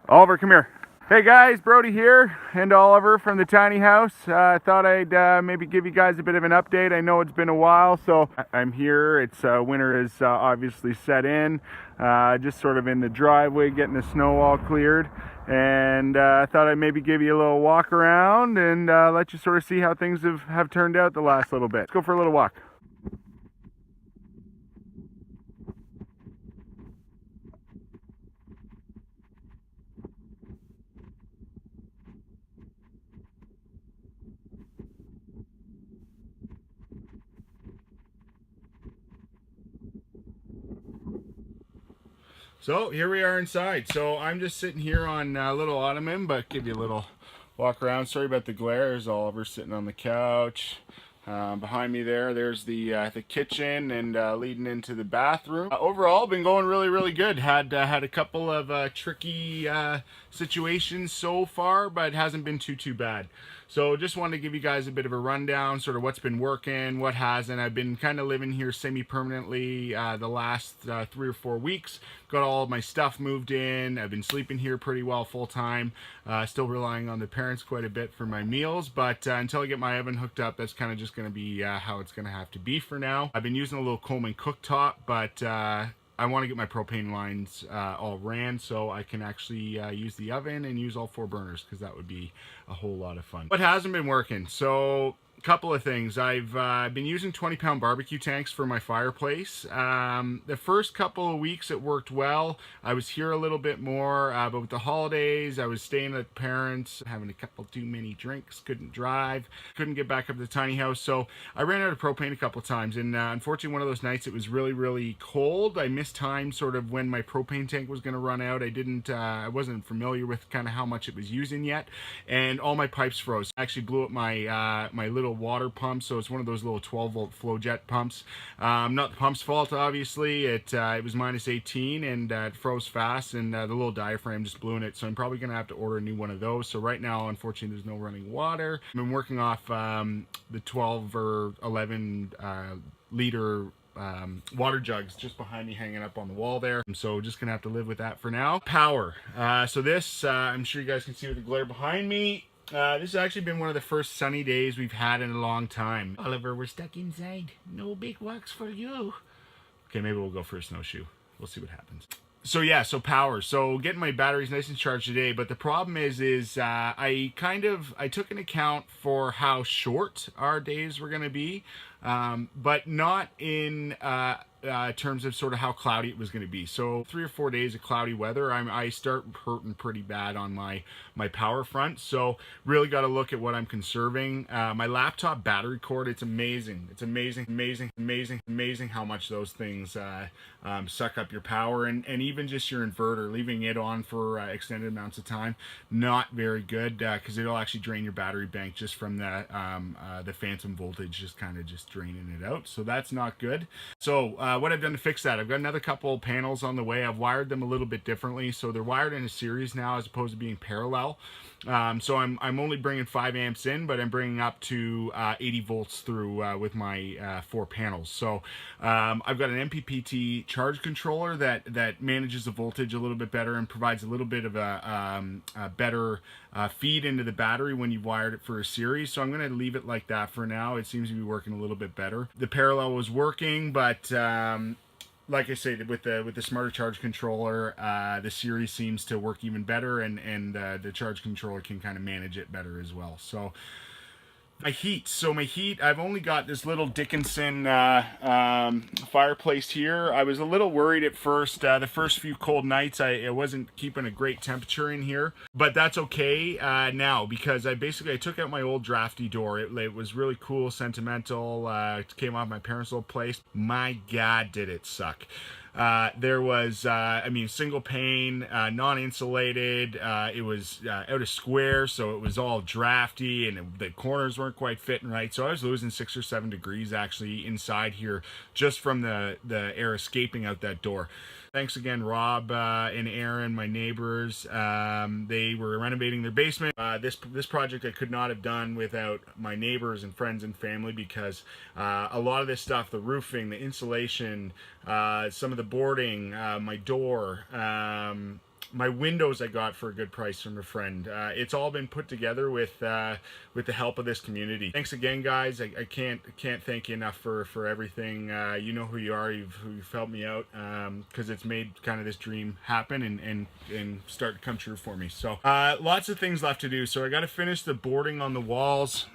Oliver, come here. Hey guys, Brody here, and Oliver from the tiny house. I thought I'd maybe give you guys a bit of an update. I know it's been a while, so I'm here. It's winter has obviously set in. Just sort of in the driveway, getting the snow all cleared, and I thought I'd maybe give you a little walk around and let you sort of see how things have turned out the last little bit. Let's go for a little walk. So here we are inside. So I'm just sitting here on a little ottoman, but give you a little walk around. Sorry about the glare. There's Oliver sitting on the couch. Behind me there's the kitchen and leading into the bathroom. Overall, been going really good. Had a couple of tricky situations so far, but it hasn't been too bad. So just wanted to give you guys a bit of a rundown, sort of what's been working, what hasn't. I've been kind of living here semi-permanently the last 3 or 4 weeks. Got all of my stuff moved in. I've been sleeping here pretty well full time. Still relying on the parents quite a bit for my meals, but until I get my oven hooked up, that's kind of just going to be how it's going to have to be for now. I've been using a little Coleman cooktop, but I want to get my propane lines all ran so I can actually use the oven and use all 4 burners, because that would be a whole lot of fun. What hasn't been working? So couple of things. I've been using 20-pound barbecue tanks for my fireplace. The first couple of weeks it worked well. I was here a little bit more, but with the holidays, I was staying at parents, having a couple too many drinks, couldn't drive, couldn't get back up to the tiny house, so I ran out of propane a couple of times, and unfortunately one of those nights it was really cold. I missed time sort of when my propane tank was going to run out. I wasn't familiar with kind of how much it was using yet, and all my pipes froze. I actually blew up my my little water pump, so it's one of those little 12-volt flow jet pumps. Not the pump's fault, obviously. It was minus 18 and it froze fast, and the little diaphragm just blew in it, so I'm probably gonna have to order a new one of those. So right now, unfortunately, there's no running water. I've been working off the 12 or 11 liter water jugs just behind me, hanging up on the wall there. So just gonna have to live with that for now. Power. So this, I'm sure you guys can see with the glare behind me. This has actually been one of the first sunny days we've had in a long time. Oliver, we're stuck inside. No big walks for you. Okay, maybe we'll go for a snowshoe. We'll see what happens. So yeah, so power. So getting my batteries nice and charged today, but the problem is I took an account for how short our days were going to be, but not in terms of sort of how cloudy it was going to be. So 3 or 4 days of cloudy weather, I start hurting pretty bad on my power front. So really got to look at what I'm conserving. My laptop battery cord, it's amazing. It's amazing how much those things suck up your power, and even just your inverter, leaving it on for extended amounts of time, not very good, because it'll actually drain your battery bank just from the phantom voltage, just kind of just draining it out. So that's not good. So what I've done to fix that, I've got another couple panels on the way. I've wired them a little bit differently, so they're wired in a series now as opposed to being parallel. So I'm only bringing 5 amps in, but I'm bringing up to 80 volts through with my 4 panels. So I've got an MPPT charge controller that manages the voltage a little bit better and provides a little bit of a better feed into the battery when you've wired it for a series. So I'm going to leave it like that for now. It seems to be working a little bit better. The parallel was working, but like I said, with the smarter charge controller, the series seems to work even better, and the charge controller can kind of manage it better as well. So my heat. So my heat, I've only got this little Dickinson fireplace here. I was a little worried at first. The first few cold nights, I wasn't keeping a great temperature in here, but that's okay now, because I took out my old drafty door. It was really cool, sentimental. It came off my parents' old place. My God, did it suck. There was, single pane, non-insulated. It was out of square, so it was all drafty, and the corners weren't quite fitting right. So I was losing 6 or 7 degrees actually inside here just from the air escaping out that door. Thanks again, Rob and Aaron, my neighbors. They were renovating their basement. This project I could not have done without my neighbors and friends and family, because a lot of this stuff, the roofing, the insulation, some of the boarding, my door, my windows I got for a good price from a friend. It's all been put together with the help of this community. Thanks again, guys. I can't thank you enough for everything. You know who you are. You've helped me out, because it's made kind of this dream happen and start to come true for me. So lots of things left to do. So I got to finish the boarding on the walls.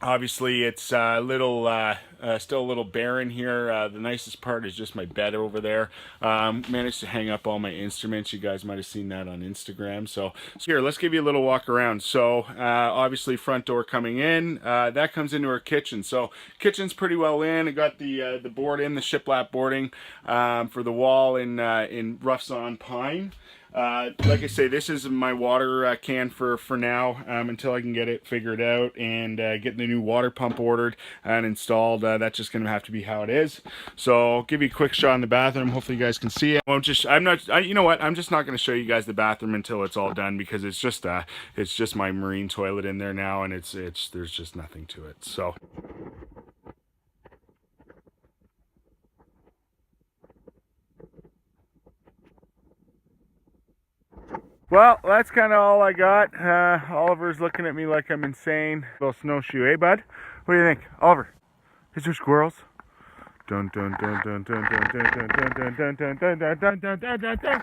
Obviously, it's still a little barren here. The nicest part is just my bed over there. Managed to hang up all my instruments. You guys might have seen that on Instagram. So here, let's give you a little walk around. So obviously, front door coming in. That comes into our kitchen. So kitchen's pretty well in. I got the board in, the shiplap boarding for the wall in rough sawn pine. Like I say, this is my water can for now, until I can get it figured out and get the new water pump ordered and installed. That's just going to have to be how it is. So I'll give you a quick shot in the bathroom. Hopefully you guys can see it. You know what? I'm just not going to show you guys the bathroom until it's all done, because it's just my marine toilet in there now, and there's just nothing to it. So. Well, that's kind of all I got. Oliver's looking at me like I'm insane. Little snowshoe, eh, bud? What do you think, Oliver? Is there squirrels? Dun dun dun dun dun dun dun dun dun dun dun dun dun dun dun dun dun dun.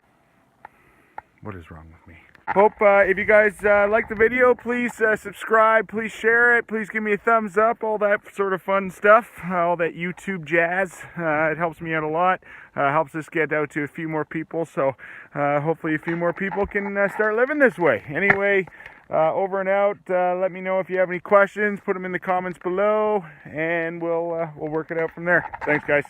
What is wrong with me? Hope if you guys like the video, please subscribe, please share it, please give me a thumbs up, all that sort of fun stuff, all that YouTube jazz. It helps me out a lot, helps us get out to a few more people, so hopefully a few more people can start living this way. Anyway, over and out. Let me know if you have any questions, put them in the comments below, and we'll work it out from there. Thanks, guys.